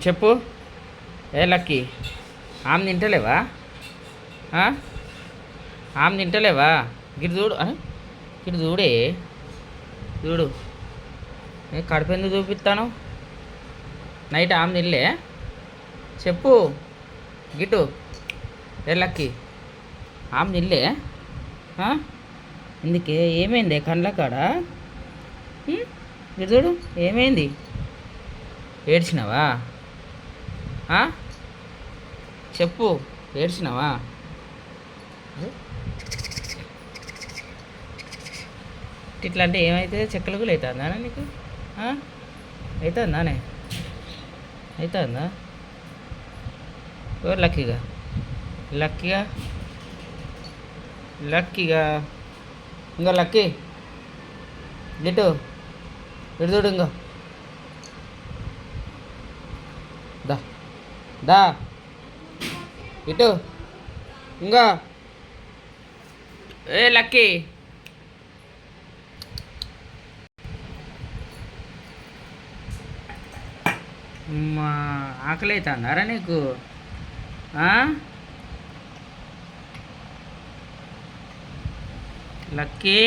చెప్పు. ఏ లక్కీ, ఆమె తింటలేవా? ఆమె తింటలేవా? గిడి చూడు, గిడి చూడే, చూడు. నేను కడుపు ఎందుకు చూపిస్తాను? నైట్ ఆమె తినలే? చెప్పు గిట్టు. ఏ లక్కీ, ఆమె తినలే? ఇందుకే ఏమైంది కండ్ల కాడ? గిడి చూడు, ఏమైంది? ఏడ్చినావా? చెప్పు, ఏడ్చినావా? ఇట్లా అంటే ఏమైతే చెక్కలు కూడా అవుతుందా నీకు? అవుతుందానే? అవుతుందా? ఓ లక్కీగా, లక్కీగా, లక్కీగా. ఇంకో లక్కీ గిట్టు, ఇటు చూడు. ఇంకో దా, దా ఇటు. ఇంకా ఏ లక్కీ, మా ఆకలి అవుతుందారా నీకు? లక్కీ,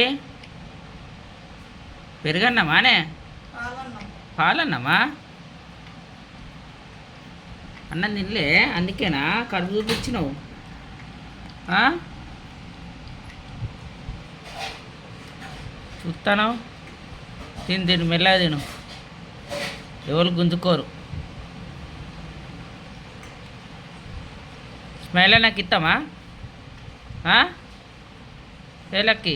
పెరుగన్నామానే? పాలన్నామా? అన్నం తినలే? అందుకేనా కడుపు చూపించినావు? చూస్తాను. తిను మెల్లగా తిను, ఎవరు గుంజుకోరు. స్మైల్ నాకు ఇస్తామా? ఏ లక్కీ,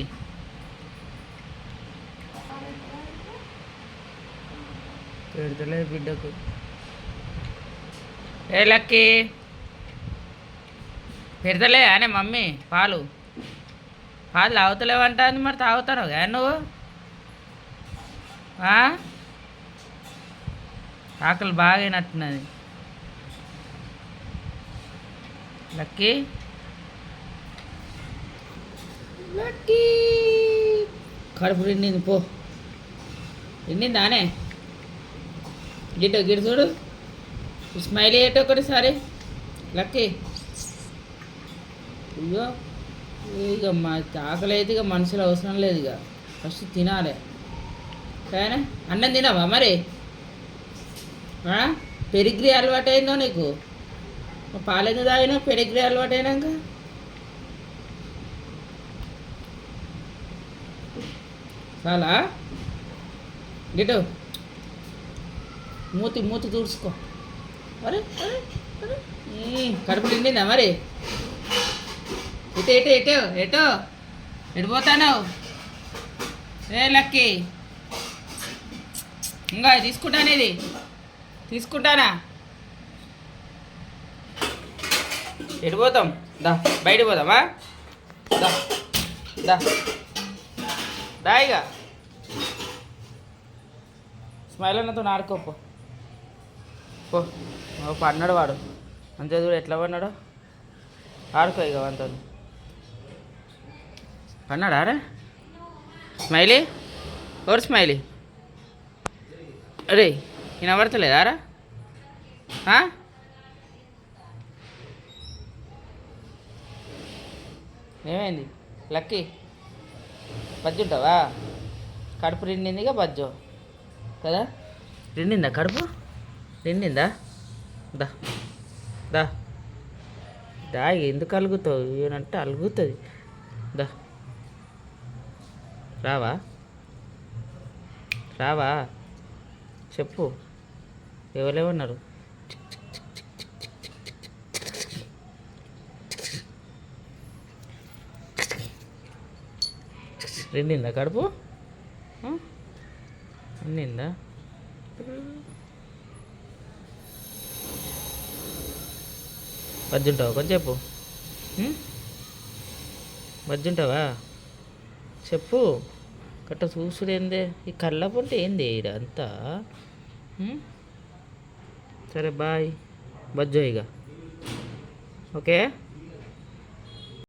పెడతలే బిడ్డకు. ఏ లక్కీ, పెడతలే అనే మమ్మీ పాలు తాగుతలేవంటుంది. మరి తాగుతాను కదా నువ్వు? ఆకలి బాగా అయినట్టున్నది లక్కీ. లక్కీ కడుపు నిండింది పో. నిండిందానే? గిట్టు చూడు, స్మైల్ అయ్యేట ఒకటిసారి లక్కీ. ఇగో ఇక మా ఆకలి అయితే ఇక మనుషులు అవసరం లేదు. ఇక ఫస్ట్ తినాలి. సరేనా? అన్నం తినవా మరి? పెరిగ్రీ అలవాటు అయిందో నీకు? పాలెందు తాగినా పెరిగ్రీ అలవాటు అయినాక? చాలా గిటు, మూతి తుడుచుకో. అరే కడుపు నిండిందా మరి? ఎటు పోతాను? ఏ లక్కీ, ఇంకా తీసుకుంటాను. ఇది తీసుకుంటానా? ఎటు పోతాం? దా బయట పోదామా? దా దా దాయిగా. స్మైల్ అన్నతో ఆడుకోపో పో. పన్నాడు వాడు అంతే. చూడు ఎట్లా పన్నాడు. ఆడుకో ఇక వంతో. పన్నాడా రే స్మైలీ? ఎవరు స్మైలీ? అరే వినబడతలేదా రా? ఏమైంది లక్కీ? బజ్జు ఉంటావా? కడుపు నిండిందిగా బజ్జు కదా? నిండిందా కడుపు? నిండిందా? దా దా దా. ఎందుకు అలుగుతావు? ఏనంటే అలుగుతుంది. దా రావా? రావా? చెప్పు, ఎవరేమన్నారు? నిండిందా కడుపు? నిండిందా? బజ్జుంటావా? కొంచెం చెప్పు. బజ్జుంటావా? చెప్పు. కట్ట చూసుడు ఏందే? ఈ కళ్ళపుంటే ఏంది ఇదంతా? సరే బాయ్. బజ్జో ఇక. ఓకే.